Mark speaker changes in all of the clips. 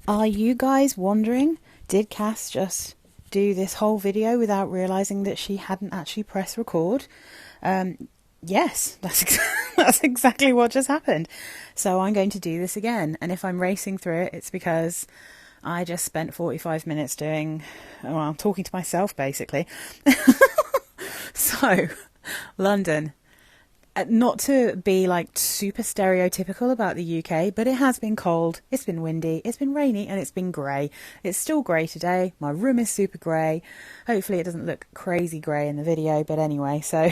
Speaker 1: Are you guys wondering, did Cass just do this whole video without realising that she hadn't actually pressed record? Yes, that's exactly what just happened. So I'm going to do this again. And if I'm racing through it, it's because I just spent 45 minutes talking to myself, basically. So, London. Not to be like super stereotypical about the UK, but it has been cold, it's been windy, it's been rainy, and it's been grey. It's still grey today. My room is super grey. Hopefully it doesn't look crazy grey in the video, but anyway, so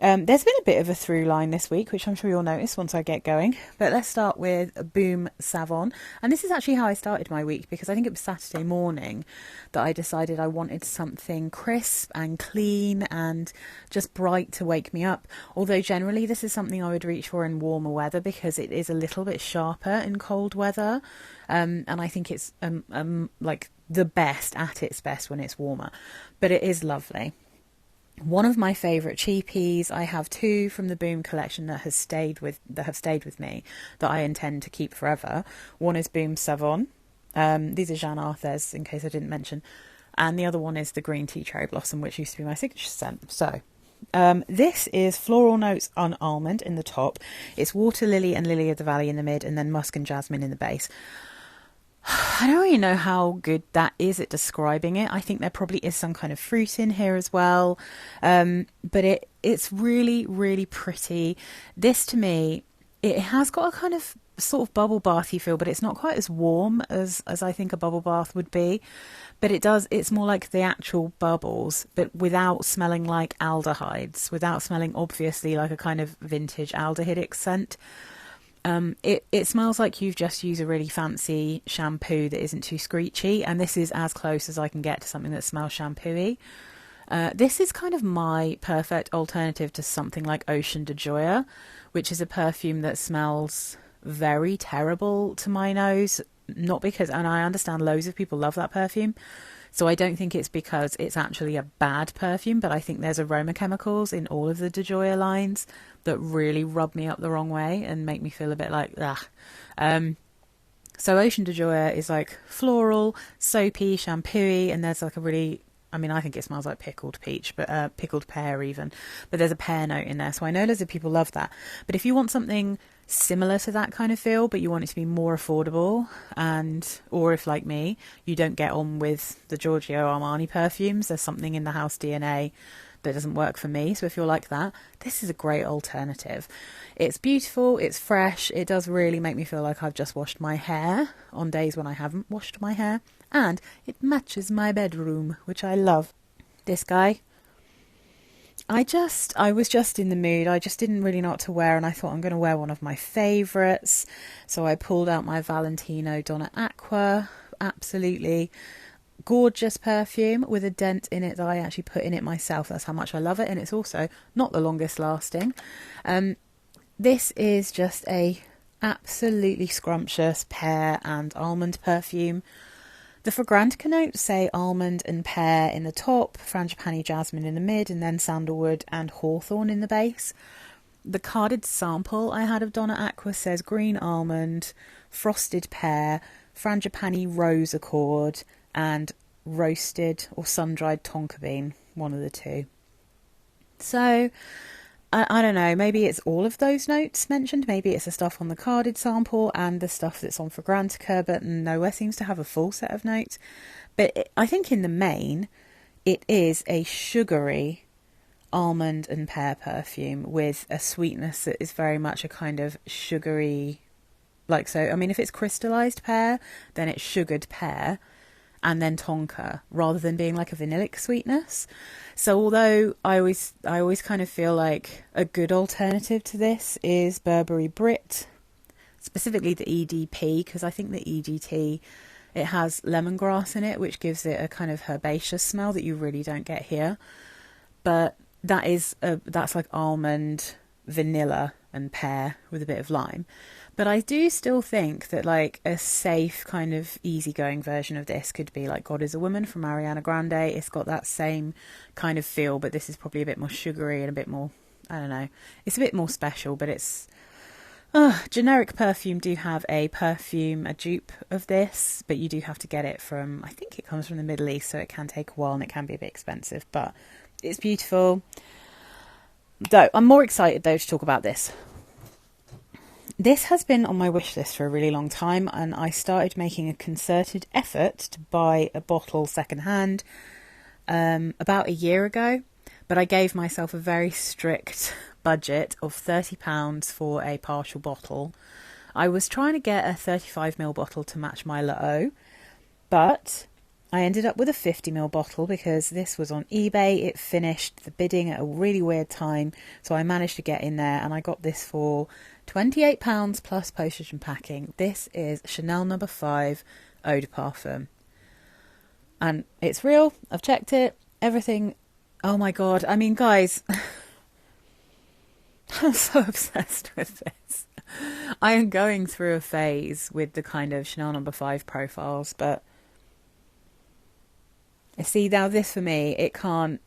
Speaker 1: there's been a bit of a through line this week, which I'm sure you'll notice once I get going. But let's start with Boum Savon. And this is actually how I started my week, because I think it was Saturday morning that I decided I wanted something crisp and clean and just bright to wake me up. Although generally this is something I would reach for in warmer weather, because it is a little bit sharper in cold weather. And I think it's like the best at its best when it's warmer. But it is lovely. One of my favourite cheapies, I have two from the Boum collection that have stayed with me, that I intend to keep forever. One is Boum Savon. These are Jeanne Arthes, in case I didn't mention. And the other one is the green tea cherry blossom, which used to be my signature scent. So, this is floral notes on almond in the top. It's water lily and lily of the valley in the mid, and then musk and jasmine in the base. I don't really know how good that is at describing it. I think there probably is some kind of fruit in here as well. But it's really, really pretty. This, to me, it has got a kind of sort of bubble bathy feel, but it's not quite as warm as I think a bubble bath would be. But it's more like the actual bubbles, but without smelling like aldehydes, without smelling obviously like a kind of vintage aldehydic scent. It smells like you've just used a really fancy shampoo that isn't too screechy, and this is as close as I can get to something that smells shampooey. This is kind of my perfect alternative to something like Ocean de Joya, which is a perfume that smells very terrible to my nose. Not because, and I understand loads of people love that perfume, so I don't think it's because it's actually a bad perfume, but I think there's aroma chemicals in all of the de Joya lines that really rub me up the wrong way and make me feel a bit like, ugh. So Ocean de Joya is like floral, soapy, shampooey, and there's like a really, I mean, I think it smells like pickled peach, but pickled pear even. But there's a pear note in there, so I know loads of people love that. But if you want something similar to that kind of feel, but you want it to be more affordable, or if, like me, you don't get on with the Giorgio Armani perfumes, there's something in the house DNA that doesn't work for me. So if you're like that, this is a great alternative. It's beautiful, it's fresh, it does really make me feel like I've just washed my hair on days when I haven't washed my hair, and it matches my bedroom, which I love. This guy, I was just in the mood. I just didn't really know what to wear, and I thought I'm going to wear one of my favourites. So I pulled out my Valentino Donna Acqua. Absolutely gorgeous perfume with a dent in it that I actually put in it myself. That's how much I love it, and it's also not the longest lasting. This is just a absolutely scrumptious pear and almond perfume. The Fragrantica notes say almond and pear in the top, frangipani jasmine in the mid, and then sandalwood and hawthorn in the base. The carded sample I had of Donna Acqua says green almond, frosted pear, frangipani rose accord, and roasted or sun-dried tonka bean, one of the two. So, I don't know, maybe it's all of those notes mentioned, maybe it's the stuff on the carded sample and the stuff that's on Fragrantica, but nowhere seems to have a full set of notes. But I think in the main, it is a sugary almond and pear perfume with a sweetness that is very much a kind of sugary, like, so, I mean, if it's crystallized pear, then it's sugared pear, and then tonka, rather than being like a vanillic sweetness. So although I always kind of feel like a good alternative to this is Burberry Brit, specifically the EDP, because I think the EDT, it has lemongrass in it, which gives it a kind of herbaceous smell that you really don't get here. But that's like almond, vanilla and pear with a bit of lime. But I do still think that like a safe kind of easygoing version of this could be like God is a Woman from Ariana Grande. It's got that same kind of feel, but this is probably a bit more sugary and a bit more, I don't know, it's a bit more special, but it's Generic perfume do have a dupe of this, but you do have to get it from, I think it comes from the Middle East, so it can take a while and it can be a bit expensive, but it's beautiful. Though, I'm more excited though to talk about this. This has been on my wish list for a really long time, and I started making a concerted effort to buy a bottle secondhand about a year ago, but I gave myself a very strict budget of £30 for a partial bottle. I was trying to get a 35ml bottle to match my La, but I ended up with a 50ml bottle because this was on eBay. It finished the bidding at a really weird time, so I managed to get in there, and I got this for £28 plus postage and packing. This is Chanel No. 5 Eau de Parfum, and it's real. I've checked it, everything. Oh my god, I mean, guys, I'm so obsessed with this. I am going through a phase with the kind of Chanel No. 5 profiles, but see, now this for me, it can't,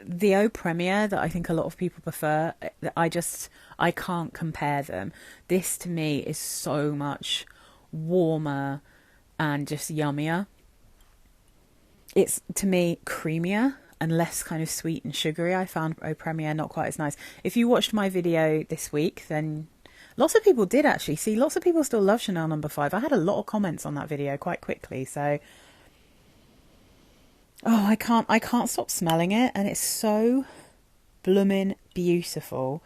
Speaker 1: the Eau Premiere that I think a lot of people prefer, I can't compare them. This to me is so much warmer and just yummier. It's, to me, creamier and less kind of sweet and sugary. I found Eau Premiere not quite as nice. If you watched my video this week, then lots of people did actually. See, lots of people still love Chanel No. 5. I had a lot of comments on that video quite quickly, so oh, I can't stop smelling it, and it's so blooming beautiful.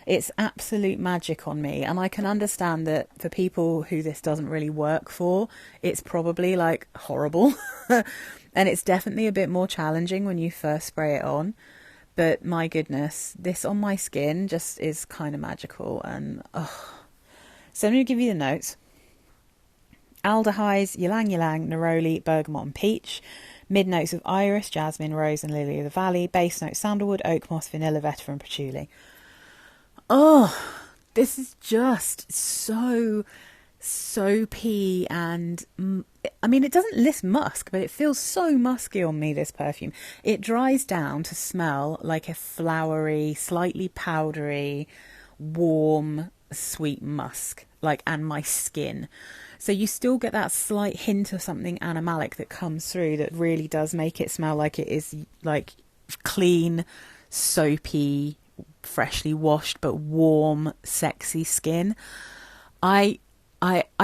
Speaker 1: It's absolute magic on me, and I can understand that for people who this doesn't really work for, it's probably like horrible. And it's definitely a bit more challenging when you first spray it on. But my goodness, this on my skin just is kind of magical. And oh. So I'm going to give you the notes. Aldehydes, ylang ylang, neroli, bergamot and peach. Mid notes of iris, jasmine, rose and lily of the valley. Base notes sandalwood, oak moss, vanilla, vetiver and patchouli. Oh, this is just so soapy, and I mean, it doesn't list musk, but it feels so musky on me, this perfume. It dries down to smell like a flowery, slightly powdery, warm, sweet musk, like, and my skin. So you still get that slight hint of something animalic that comes through that really does make it smell like it is like clean, soapy, freshly washed but warm, sexy skin. I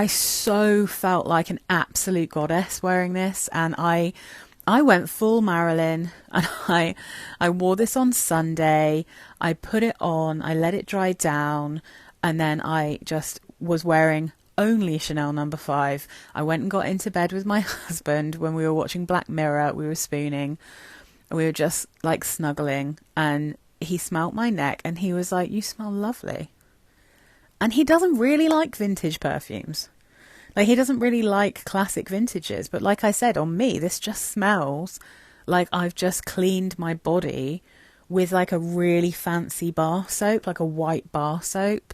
Speaker 1: so felt like an absolute goddess wearing this, and I went full Marilyn, and I wore this on Sunday. I put it on, I let it dry down, and then I just was wearing only Chanel No. 5. I went and got into bed with my husband when we were watching Black Mirror. We were spooning, and we were just like snuggling, and he smelt my neck and he was like, "You smell lovely." And he doesn't really like vintage perfumes. Like, he doesn't really like classic vintages. But like I said, on me, this just smells like I've just cleaned my body with like a really fancy bar soap, like a white bar soap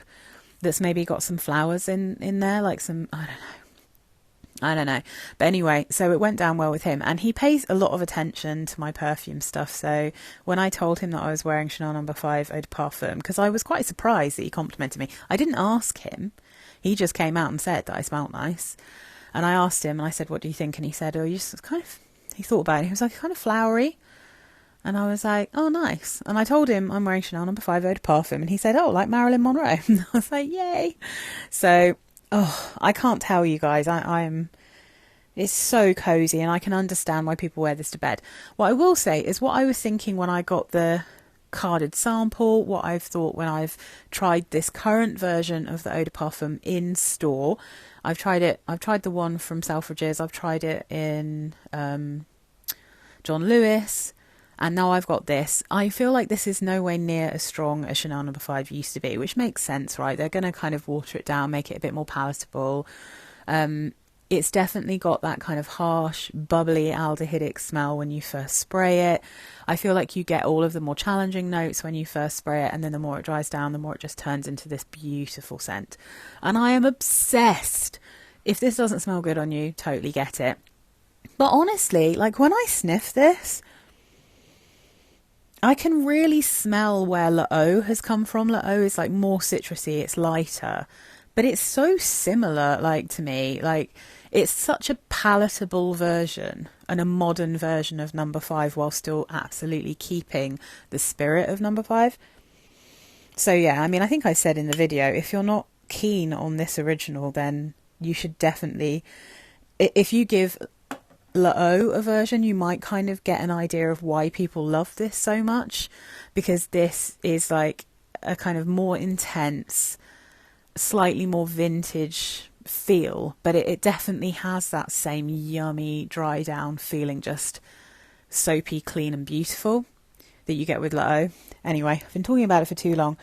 Speaker 1: that's maybe got some flowers in there, like some, I don't know. But anyway, so it went down well with him, and he pays a lot of attention to my perfume stuff. So when I told him that I was wearing Chanel No. 5 Eau de Parfum, because I was quite surprised that he complimented me. I didn't ask him. He just came out and said that I smelled nice. And I asked him, and I said, "What do you think?" And he said, "Oh, you just kind of," he thought about it. He was like, "Kind of flowery." And I was like, "Oh, nice." And I told him I'm wearing Chanel No. 5 Eau de Parfum, and he said, "Oh, like Marilyn Monroe." And I was like, "Yay." So, oh, I can't tell you guys. It's so cozy, and I can understand why people wear this to bed. What I will say is what I was thinking when I got the carded sample, what I've thought when I've tried this current version of the Eau de Parfum in store. I've tried the one from Selfridges, I've tried it in John Lewis, and now I've got this. I feel like this is nowhere near as strong as Chanel No. 5 used to be, which makes sense, right? They're going to kind of water it down, make it a bit more palatable. It's definitely got that kind of harsh, bubbly aldehydic smell when you first spray it. I feel like you get all of the more challenging notes when you first spray it, and then the more it dries down, the more it just turns into this beautiful scent. And I am obsessed. If this doesn't smell good on you, totally get it. But honestly, like when I sniff this, I can really smell where L'Eau has come from. L'Eau is like more citrusy, it's lighter, but it's so similar, like, to me. Like, it's such a palatable version and a modern version of No.5 while still absolutely keeping the spirit of No.5. So yeah, I mean, I think I said in the video, if you're not keen on this original, then you should definitely, if you give L'Eau a version, you might kind of get an idea of why people love this so much, because this is like a kind of more intense, slightly more vintage feel, but it definitely has that same yummy dry down feeling, just soapy, clean and beautiful that you get with L'Eau. Anyway, I've been talking about it for too long.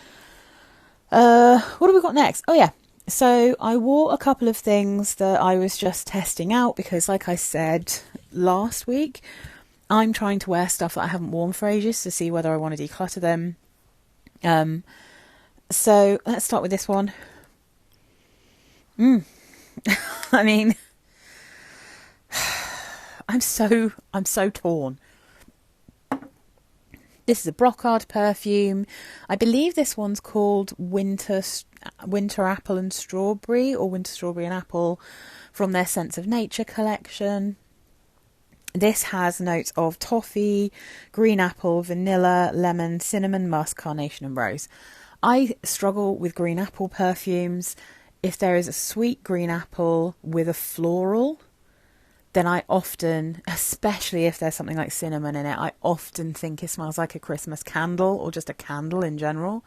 Speaker 1: What have we got next? Oh yeah, so I wore a couple of things that I was just testing out because, like I said last week, I'm trying to wear stuff that I haven't worn for ages to see whether I want to declutter them. So let's start with this one. I mean, I'm so torn. This is a Brocard perfume. I believe this one's called Winter Apple and Strawberry, or Winter Strawberry and Apple, from their Sense of Nature collection. This has notes of toffee, green apple, vanilla, lemon, cinnamon, musk, carnation and rose. I struggle with green apple perfumes. If there is a sweet green apple with a floral, then I often, especially if there's something like cinnamon in it, I often think it smells like a Christmas candle, or just a candle in general.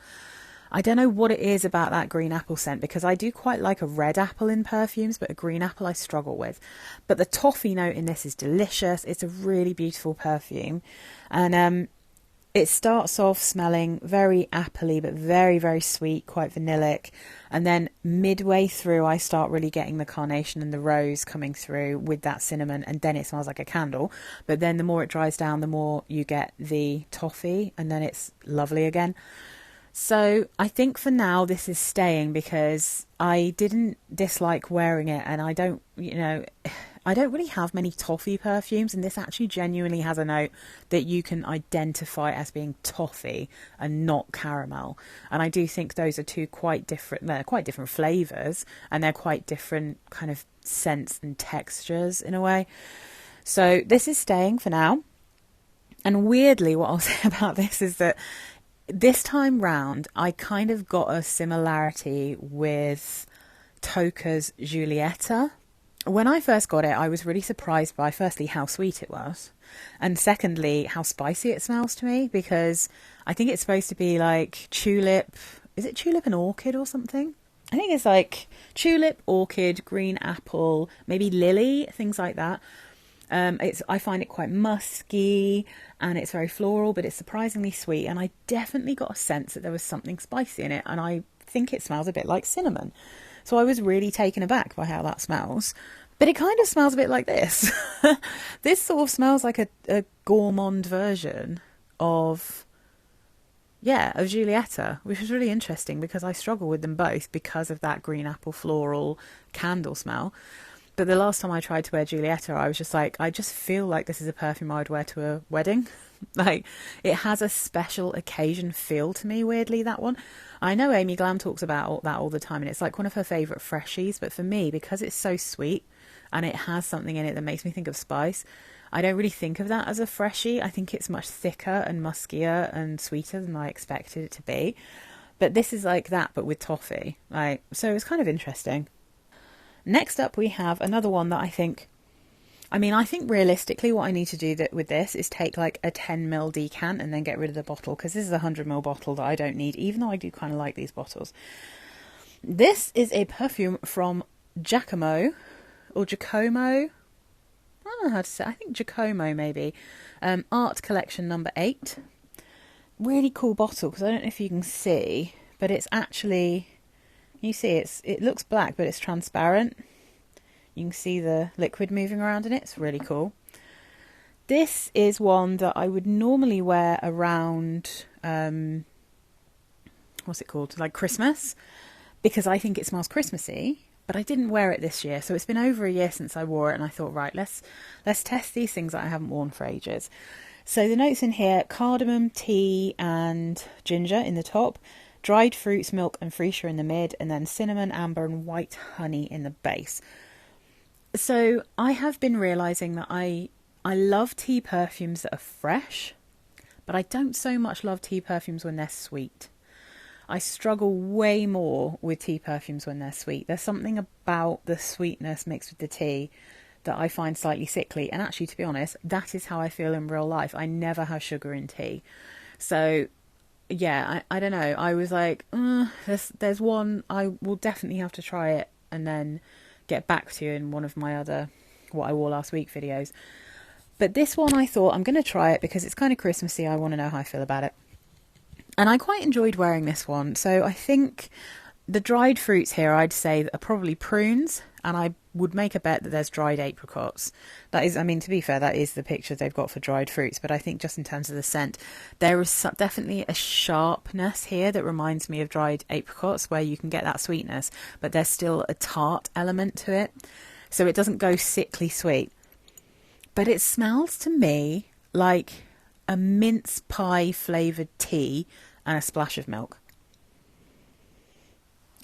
Speaker 1: I don't know what it is about that green apple scent, because I do quite like a red apple in perfumes, but a green apple I struggle with. But the toffee note in this is delicious. It's a really beautiful perfume. And it starts off smelling very appley, but very, very sweet, quite vanillic. And then midway through, I start really getting the carnation and the rose coming through with that cinnamon. And then it smells like a candle. But then the more it dries down, the more you get the toffee. And then it's lovely again. So I think for now this is staying, because I didn't dislike wearing it. And I don't really have many toffee perfumes, and this actually genuinely has a note that you can identify as being toffee and not caramel. And I do think those are they're quite different flavours, and they're quite different kind of scents and textures in a way. So this is staying for now. And weirdly, what I'll say about this is that this time round, I kind of got a similarity with Tocca's Giulietta. When I first got it, I was really surprised by, firstly, how sweet it was, and secondly, how spicy it smells to me, because I think it's supposed to be like tulip. Is it tulip and orchid or something? I think it's like tulip, orchid, green apple, maybe lily, things like that. I find it quite musky, and it's very floral, but it's surprisingly sweet, and I definitely got a sense that there was something spicy in it, and I think it smells a bit like cinnamon. So I was really taken aback by how that smells. But it kind of smells a bit like this. This sort of smells like a gourmand version of Giulietta, which is really interesting, because I struggle with them both because of that green apple floral candle smell. But the last time I tried to wear Giulietta, I was just like, I just feel like this is a perfume I would wear to a wedding. Like, it has a special occasion feel to me, weirdly, that one. I know Amy Glam talks about that all the time, and it's like one of her favourite freshies, but for me, because it's so sweet and it has something in it that makes me think of spice, I don't really think of that as a freshie. I think it's much thicker and muskier and sweeter than I expected it to be. But this is like that, but with toffee. So it's kind of interesting. Next up, we have another one that I think realistically what I need to do with this is take like a 10ml decant and then get rid of the bottle, because this is a 100ml bottle that I don't need, even though I do kind of like these bottles. This is a perfume from Jacomo, or Jacomo, I don't know how to say, I think Jacomo maybe, Art Collection number 8. Really cool bottle, because I don't know if you can see, but it's actually, you see it looks black, but it's transparent. You can see the liquid moving around in it. It's really cool. This is one that I would normally wear around, what's it called? Like Christmas, because I think it smells Christmassy, but I didn't wear it this year. So it's been over a year since I wore it, and I thought, right, let's test these things that I haven't worn for ages. So the notes in here: cardamom, tea and ginger in the top, dried fruits, milk and freesia in the mid, and then cinnamon, amber and white honey in the base. So I have been realising that I love tea perfumes that are fresh, but I don't so much love tea perfumes when they're sweet. I struggle way more with tea perfumes when they're sweet. There's something about the sweetness mixed with the tea that I find slightly sickly. And actually, to be honest, that is how I feel in real life. I never have sugar in tea. So, yeah, I don't know. I was like, there's one, I will definitely have to try it and then get back to you in one of my other what I wore last week videos. But this one I thought I'm going to try it because it's kind of Christmassy. I want to know how I feel about it. And I quite enjoyed wearing this one. So I think the dried fruits here, I'd say, are probably prunes. And I would make a bet that there's dried apricots. That is, I mean, to be fair, that is the picture they've got for dried fruits. But I think just in terms of the scent, there is definitely a sharpness here that reminds me of dried apricots, where you can get that sweetness, but there's still a tart element to it. So it doesn't go sickly sweet. But it smells to me like a mince pie flavoured tea and a splash of milk.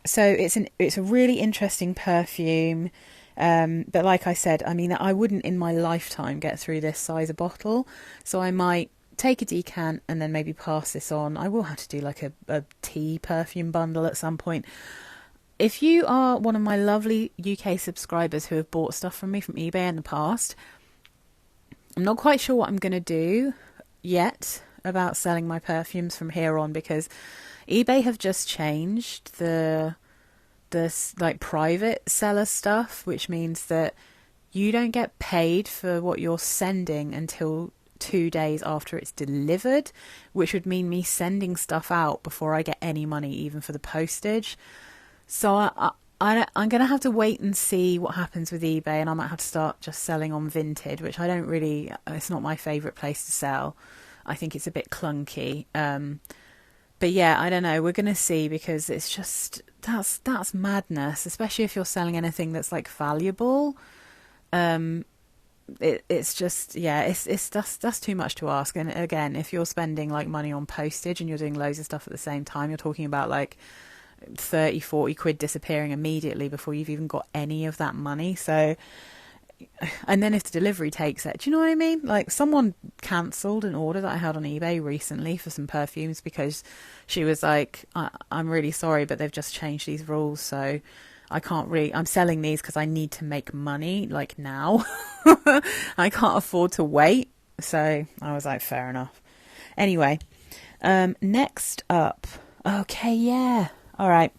Speaker 1: So it's a really interesting perfume. But like I said, I mean, I wouldn't in my lifetime get through this size of bottle. So I might take a decant and then maybe pass this on. I will have to do like a tea perfume bundle at some point. If you are one of my lovely UK subscribers who have bought stuff from me from eBay in the past, I'm not quite sure what I'm going to do yet about selling my perfumes from here on, because eBay have just changed the like private seller stuff, which means that you don't get paid for what you're sending until 2 days after it's delivered, which would mean me sending stuff out before I get any money even for the postage. So I'm going to have to wait and see what happens with eBay, and I might have to start just selling on Vinted, which I don't really, it's not my favourite place to sell. I think it's a bit clunky. But yeah, I don't know. We're going to see, because it's just, that's madness, especially if you're selling anything that's like valuable. It's just, yeah, that's too much to ask. And again, if you're spending like money on postage and you're doing loads of stuff at the same time, you're talking about like 30-40 quid disappearing immediately before you've even got any of that money. So, and then if the delivery takes it, do you know what I mean? Like, someone cancelled an order that I had on eBay recently for some perfumes because she was like, I'm really sorry, but they've just changed these rules, so I can't really, I'm selling these because I need to make money like now. I can't afford to wait. So I was like, fair enough. Anyway, next up, okay, yeah, all right.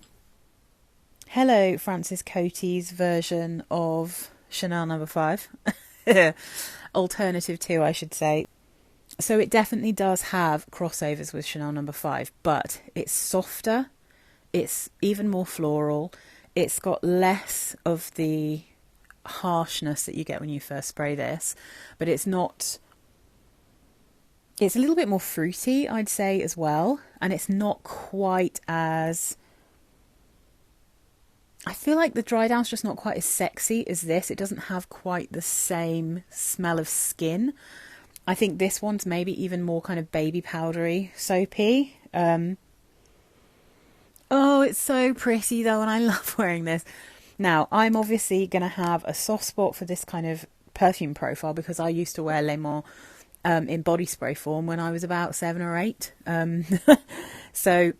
Speaker 1: Hello, Francis Coty's version of Chanel No.5. Alternative 2, I should say. So it definitely does have crossovers with Chanel No.5, but it's softer, it's even more floral, it's got less of the harshness that you get when you first spray this, but it's not, it's a little bit more fruity, I'd say, as well, and it's not quite as, I feel like the dry down's just not quite as sexy as this. It doesn't have quite the same smell of skin. I think this one's maybe even more kind of baby powdery, soapy. Oh, it's so pretty though, and I love wearing this. Now, I'm obviously going to have a soft spot for this kind of perfume profile because I used to wear L'Aimant in body spray form when I was about 7 or 8. So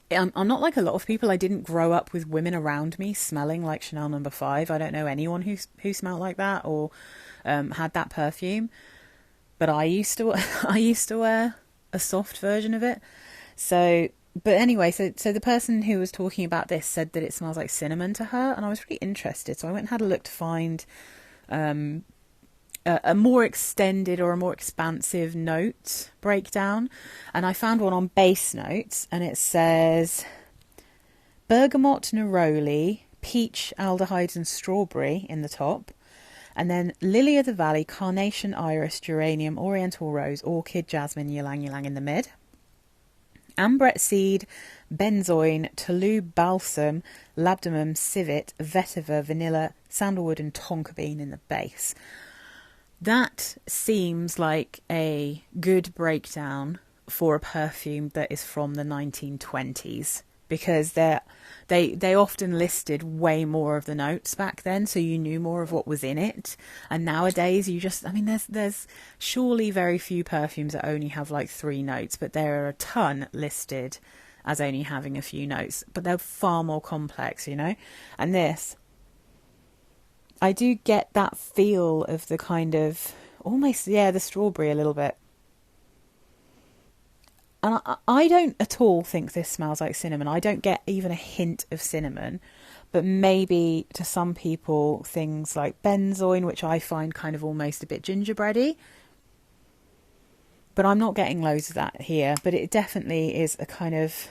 Speaker 1: I'm not like a lot of people. I didn't grow up with women around me smelling like Chanel No.5. I don't know anyone who smelled like that or had that perfume. But I used to wear a soft version of it. So, but anyway, so the person who was talking about this said that it smells like cinnamon to her, and I was really interested. So I went and had a look to find a more extended or a more expansive note breakdown, and I found one on base notes, and it says bergamot, neroli, peach, aldehydes and strawberry in the top, and then lily of the valley, carnation, iris, geranium, oriental rose, orchid, jasmine, ylang ylang in the mid, ambret seed, benzoin, toulouse balsam, labdanum, civet, vetiver, vanilla, sandalwood and tonka bean in the base. That seems like a good breakdown for a perfume that is from the 1920s, because they often listed way more of the notes back then, so you knew more of what was in it. And nowadays you just, I mean, there's surely very few perfumes that only have like 3 notes, but there are a ton listed as only having a few notes, but they're far more complex, you know. And this, I do get that feel of the kind of almost, yeah, the strawberry a little bit. And I don't at all think this smells like cinnamon. I don't get even a hint of cinnamon. But maybe to some people, things like benzoin, which I find kind of almost a bit gingerbready. But I'm not getting loads of that here. But it definitely is a kind of,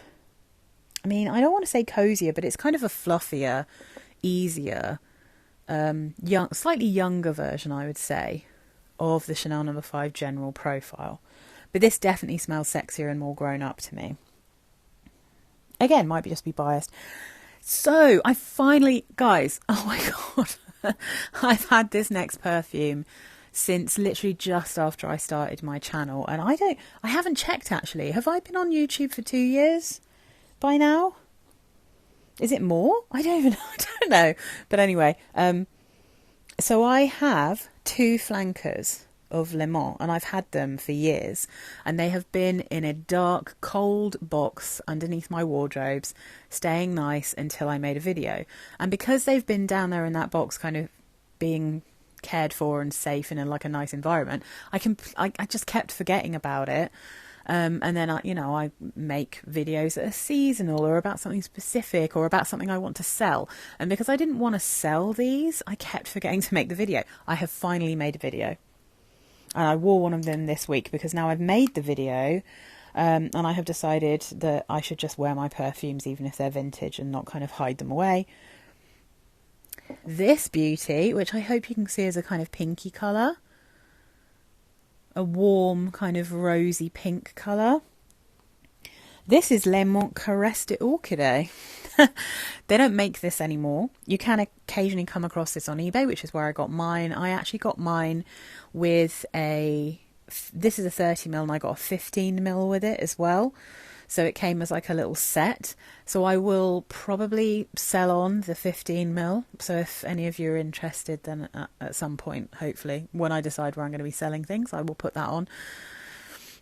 Speaker 1: I mean, I don't want to say cozier, but it's kind of a fluffier, easier, slightly younger version, I would say, of the Chanel No.5 general profile. But this definitely smells sexier and more grown up to me. Again, might be just be biased. So I finally, guys, oh my God, I've had this next perfume since literally just after I started my channel. And I haven't checked actually. Have I been on YouTube for 2 years by now? Is it more? I don't know. But anyway, so I have 2 flankers of L'Aimant, and I've had them for years, and they have been in a dark, cold box underneath my wardrobes, staying nice until I made a video. And because they've been down there in that box, kind of being cared for and safe and in like a nice environment, I just kept forgetting about it. And then I make videos that are seasonal or about something specific or about something I want to sell. And because I didn't want to sell these, I kept forgetting to make the video. I have finally made a video. And I wore one of them this week because now I've made the video, and I have decided that I should just wear my perfumes even if they're vintage and not kind of hide them away. This beauty, which I hope you can see as a kind of pinky colour, a warm kind of rosy pink colour. This is L'Aimant Caresse d'Orchidée. They don't make this anymore. You can occasionally come across this on eBay, which is where I got mine. I actually got mine with this is a 30ml and I got a 15ml with it as well. So it came as like a little set. So I will probably sell on the 15ml. So if any of you are interested, then at some point, hopefully, when I decide where I'm going to be selling things, I will put that on.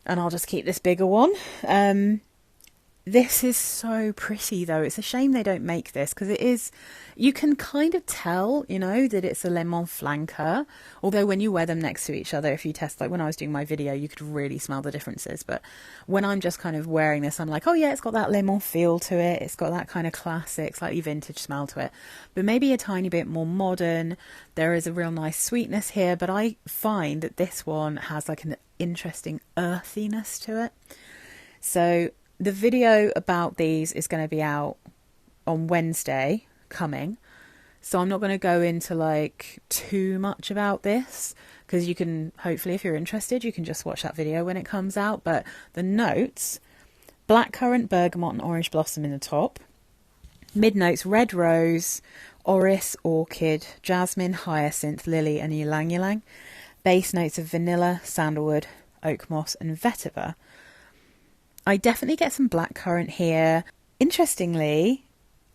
Speaker 1: And I'll just keep this bigger one. This is so pretty though. It's a shame they don't make this because it is, you can kind of tell, you know, that it's a L'Aimant flanker. Although when you wear them next to each other, if you test, like when I was doing my video, you could really smell the differences. But when I'm just kind of wearing this, I'm like, oh yeah, it's got that L'Aimant feel to it. It's got that kind of classic, slightly vintage smell to it. But maybe a tiny bit more modern. There is a real nice sweetness here. But I find that this one has like an interesting earthiness to it. So the video about these is going to be out on Wednesday coming. So I'm not going to go into like too much about this because you can, hopefully if you're interested, you can just watch that video when it comes out. But the notes, blackcurrant, bergamot and orange blossom in the top. Mid notes, red rose, orris, orchid, jasmine, hyacinth, lily and ylang ylang. Base notes of vanilla, sandalwood, oak moss and vetiver. I definitely get some blackcurrant here. Interestingly,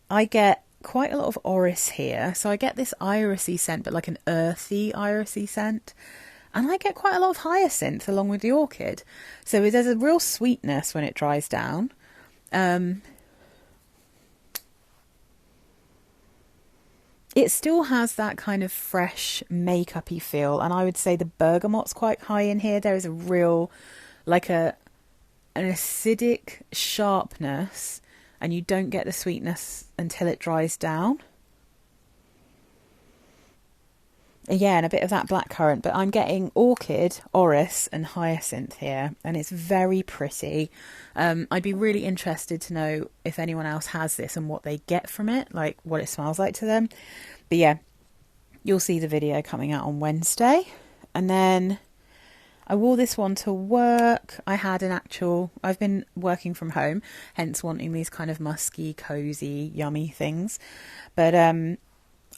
Speaker 1: I get quite a lot of orris here. So I get this irisy scent, but like an earthy irisy scent. And I get quite a lot of hyacinth along with the orchid. So there's a real sweetness when it dries down. It still has that kind of fresh makeup-y feel. And I would say the bergamot's quite high in here. There is a real, like an acidic sharpness, and you don't get the sweetness until it dries down. Yeah, and a bit of that blackcurrant, but I'm getting orchid, orris and hyacinth here, and it's very pretty. I'd be really interested to know if anyone else has this and what they get from it, like what it smells like to them. But yeah, you'll see the video coming out on Wednesday. And then I wore this one to work. I've been working from home, hence wanting these kind of musky, cozy, yummy things. But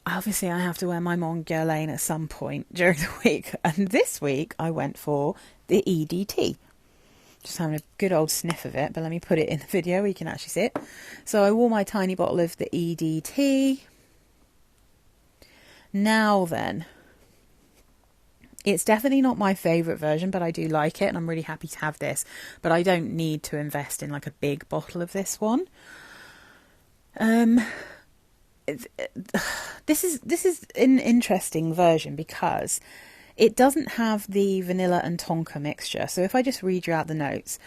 Speaker 1: obviously I have to wear my Mon Guerlain at some point during the week. And this week I went for the EDT. Just having a good old sniff of it, but let me put it in the video where you can actually see it. So I wore my tiny bottle of the EDT. Now then, it's definitely not my favourite version, but I do like it, and I'm really happy to have this. But I don't need to invest in like a big bottle of this one. This is an interesting version because it doesn't have the vanilla and tonka mixture. So if I just read you out the notes,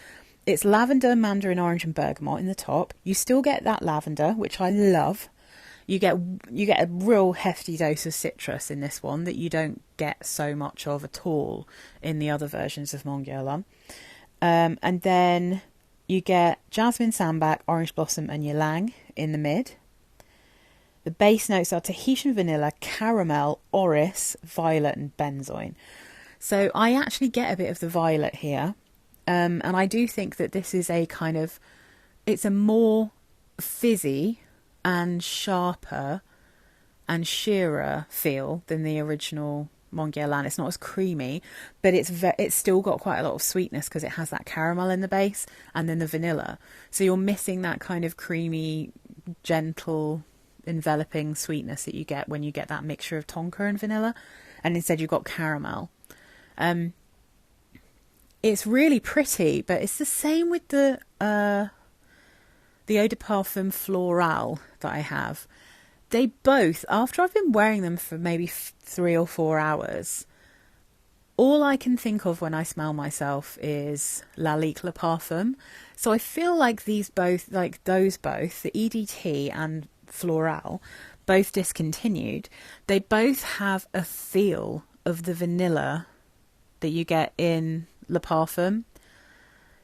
Speaker 1: it's lavender, mandarin orange and bergamot in the top. You still get that lavender, which I love. You get a real hefty dose of citrus in this one that you don't get so much of at all in the other versions of Mon Guerlain. And then you get jasmine, sambac, orange blossom and ylang in the mid. The base notes are Tahitian vanilla, caramel, orris, violet and benzoin. So I actually get a bit of the violet here. And I do think that this is a kind of, it's a more fizzy and sharper and sheerer feel than the original Mon Guerlain. It's not as creamy, but it's still got quite a lot of sweetness because it has that caramel in the base and then the vanilla. So you're missing that kind of creamy, gentle, enveloping sweetness that you get when you get that mixture of tonka and vanilla, and instead you've got caramel. It's really pretty, but it's the same with the eau de parfum floral that I have. They both, after I've been wearing them for maybe 3 or 4 hours, all I can think of when I smell myself is La Lique Le Parfum. So I feel like those both, the EDT and Floral, both discontinued. They both have a feel of the vanilla that you get in Le Parfum.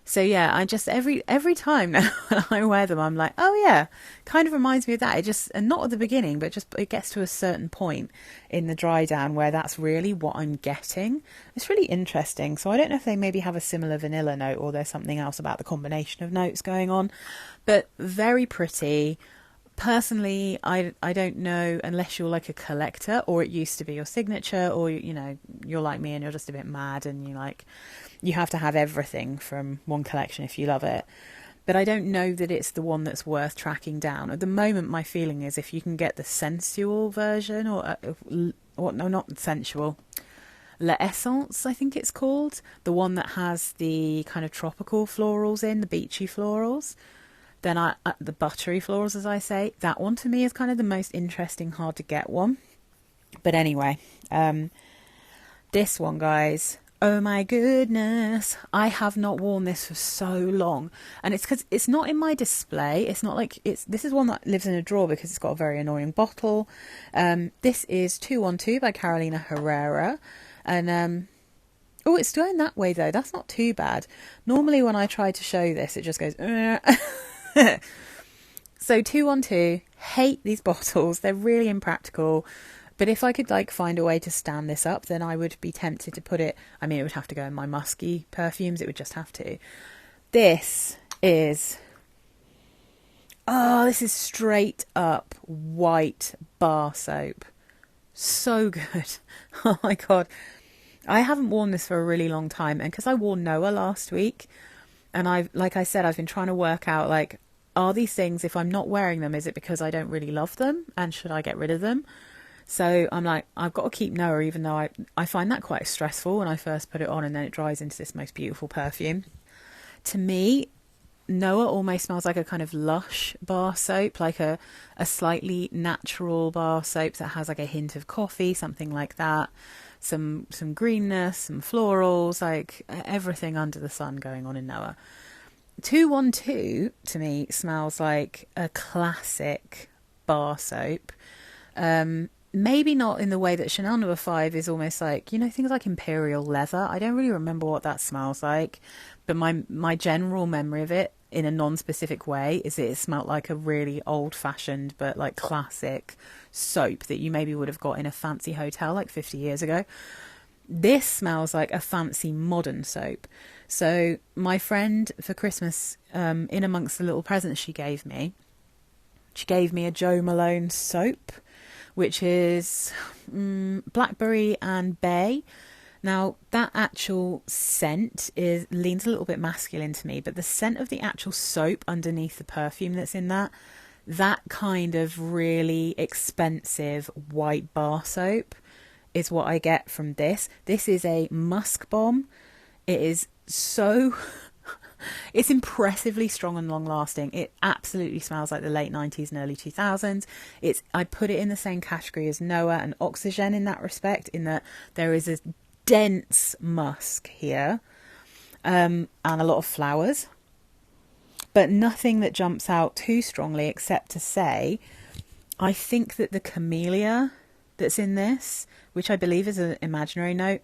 Speaker 1: So yeah, I just every time now when I wear them, I'm like, oh yeah, kind of reminds me of that. It just, and not at the beginning, but just it gets to a certain point in the dry down where that's really what I'm getting. It's really interesting. So I don't know if they maybe have a similar vanilla note or there's something else about the combination of notes going on, but very pretty. Personally, I don't know, unless you're like a collector or it used to be your signature, or you're like me and you're just a bit mad and you have to have everything from one collection if you love it. But I don't know that it's the one that's worth tracking down. At the moment, my feeling is if you can get the sensual version, or no, not sensual, L'Essence, I think it's called, the one that has the kind of tropical florals in, the beachy florals, then the buttery florals, as I say, that one to me is kind of the most interesting, hard to get one. But anyway, this one, guys, oh my goodness, I have not worn this for so long. And it's because it's not in my display. It's not like this is one that lives in a drawer because it's got a very annoying bottle. This is 212 by Carolina Herrera. And oh, it's going that way though. That's not too bad. Normally when I try to show this, it just goes So 212, hate these bottles. They're really impractical. But if I could find a way to stand this up, then I would be tempted to put it, I mean, it would have to go in my musky perfumes. It would just have to. This is straight up white bar soap. So good. Oh my God. I haven't worn this for a really long time. And because I wore Noah last week, and like I said, I've been trying to work out, are these things, if I'm not wearing them, is it because I don't really love them? And should I get rid of them? So I'm like, I've got to keep Noah, even though I find that quite stressful when I first put it on and then it dries into this most beautiful perfume. To me, Noah almost smells like a kind of lush bar soap, like a slightly natural bar soap that has a hint of coffee, something like that. Some greenness, some florals, everything under the sun going on in Noah. 212 to me smells like a classic bar soap. Maybe not in the way that Chanel No.5 is almost things like imperial leather. I don't really remember what that smells like, but my general memory of it in a non-specific way is it smelled like a really old-fashioned but classic soap that you maybe would have got in a fancy hotel 50 years ago. This smells like a fancy modern soap. So my friend for Christmas, in amongst the little presents she gave me a Jo Malone soap, which is blackberry and bay. Now, that actual scent leans a little bit masculine to me, but the scent of the actual soap underneath the perfume that's in that kind of really expensive white bar soap is what I get from this. This is a musk bomb. It is so... It's impressively strong and long lasting. It absolutely smells like the late 90s and early 2000s. I put it in the same category as Noah and Oxygen in that respect, in that there is a dense musk here, and a lot of flowers, but nothing that jumps out too strongly, except to say, I think that the camellia that's in this, which I believe is an imaginary note,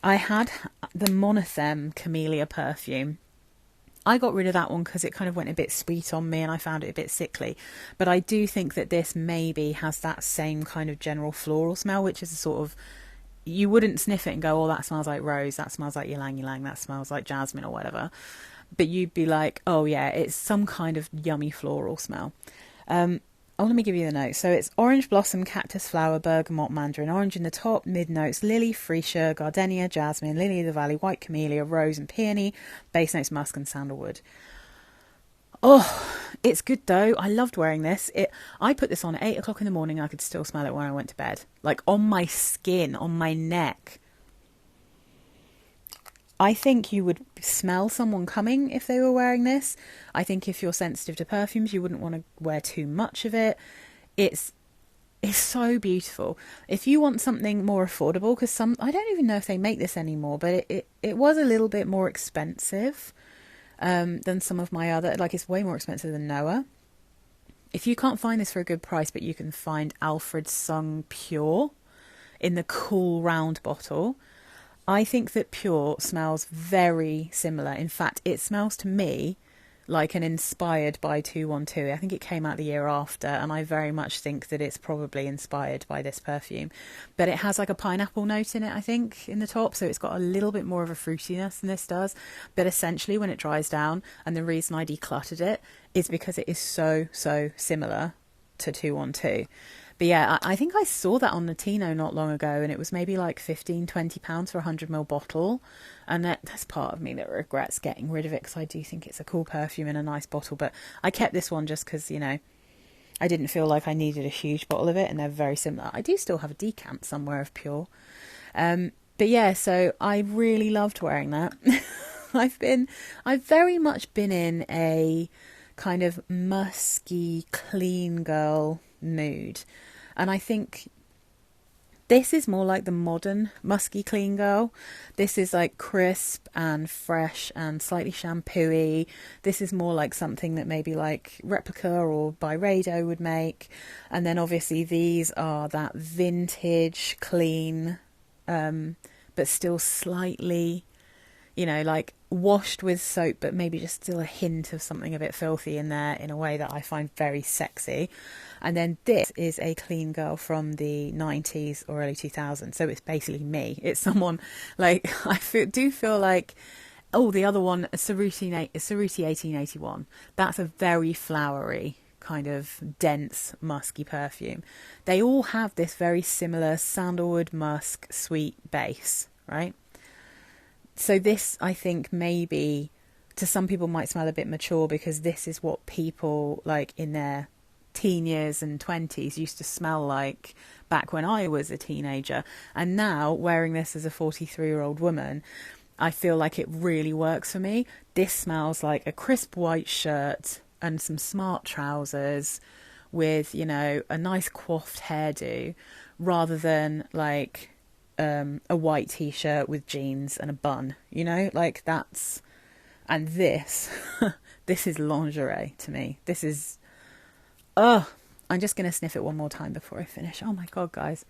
Speaker 1: I had the Monothem Camellia perfume. I got rid of that one because it kind of went a bit sweet on me and I found it a bit sickly. But I do think that this maybe has that same kind of general floral smell, which is a sort of... You wouldn't sniff it and go, oh, that smells like rose, that smells like ylang ylang, that smells like jasmine or whatever. But you'd be like, oh yeah, it's some kind of yummy floral smell. Oh, let me give you the notes. So it's orange blossom, cactus flower, bergamot, mandarin orange in the top. Mid notes: lily, freesia, gardenia, jasmine, lily of the valley, white camellia, rose and peony. Base notes: musk and sandalwood. Oh, it's good though. I loved wearing this. I put this on at 8 o'clock in the morning. I could still smell it when I went to bed. Like on my skin, on my neck. I think you would smell someone coming if they were wearing this. I think if you're sensitive to perfumes, you wouldn't want to wear too much of it. It's so beautiful. If you want something more affordable, because I don't even know if they make this anymore, but it was a little bit more expensive than some of my other, like it's way more expensive than Noah. If you can't find this for a good price, but you can find Alfred Sung Pure in the cool round bottle, I think that Pure smells very similar. In fact, it smells to me like an inspired by 212. I think it came out the year after, and I very much think that it's probably inspired by this perfume. But it has like a pineapple note in it, I think, in the top, so it's got a little bit more of a fruitiness than this does. But essentially, when it dries down, and the reason I decluttered it is because it is so similar to 212. But yeah, I think I saw that on Latino not long ago, and it was maybe like £15-20 for a 100ml bottle. And that's part of me that regrets getting rid of it, because I do think it's a cool perfume in a nice bottle. But I kept this one just because, you know, I didn't feel like I needed a huge bottle of it, and they're very similar. I do still have a decant somewhere of Pure. But yeah, so I really loved wearing that. I've very much been in a kind of musky, clean girl mood. And I think this is more like the modern musky clean girl. This is like crisp and fresh and slightly shampooey. This is more like something that maybe like Replica or Byredo would make. And then obviously these are that vintage clean, but still slightly, you know, like washed with soap, but maybe just still a hint of something a bit filthy in there in a way that I find very sexy. And then this is a clean girl from the 90s or early 2000s. So it's basically me. It's someone like, do feel like, oh, the other one, Cerruti 1881. That's a very flowery, kind of dense, musky perfume. They all have this very similar sandalwood, musk, sweet base, right? So this, I think, maybe to some people might smell a bit mature, because this is what people like in their teen years and 20s used to smell like back when I was a teenager. And now, wearing this as a 43-year-old woman, I feel like it really works for me. This smells like a crisp white shirt and some smart trousers with, you know, a nice coiffed hairdo, rather than like a white t-shirt with jeans and a bun, you know, like that's... And this this is lingerie to me. This is... I'm just going to sniff it one more time before I finish. Oh my God, guys.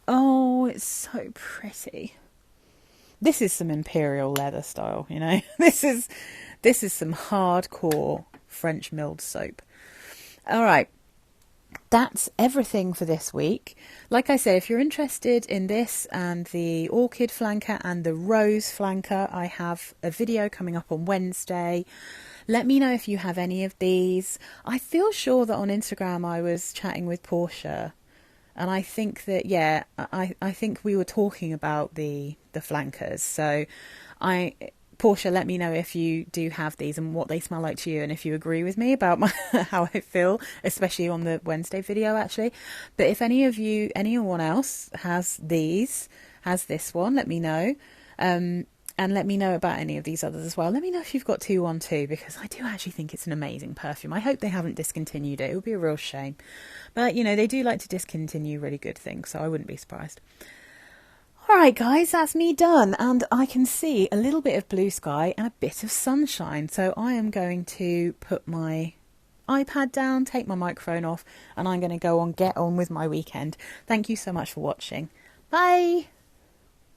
Speaker 1: Oh, it's so pretty. This is some imperial leather style, you know. This is some hardcore French milled soap. All right. That's everything for this week. Like I said, if you're interested in this and the orchid flanker and the rose flanker, I have a video coming up on Wednesday Let me know if you have any of these. I feel sure that on Instagram I was chatting with Portia, and I think that, yeah, I think we were talking about the flankers. So Portia, let me know if you do have these and what they smell like to you, and if you agree with me about how I feel, especially on the Wednesday video, actually. But if anyone else has this one, let me know. And let me know about any of these others as well. Let me know if you've got 212, because I do actually think it's an amazing perfume. I hope they haven't discontinued it. It would be a real shame. But, you know, they do like to discontinue really good things, so I wouldn't be surprised. Alright guys, that's me done, and I can see a little bit of blue sky and a bit of sunshine, so I am going to put my iPad down, take my microphone off, and I'm going to get on with my weekend. Thank you so much for watching. Bye!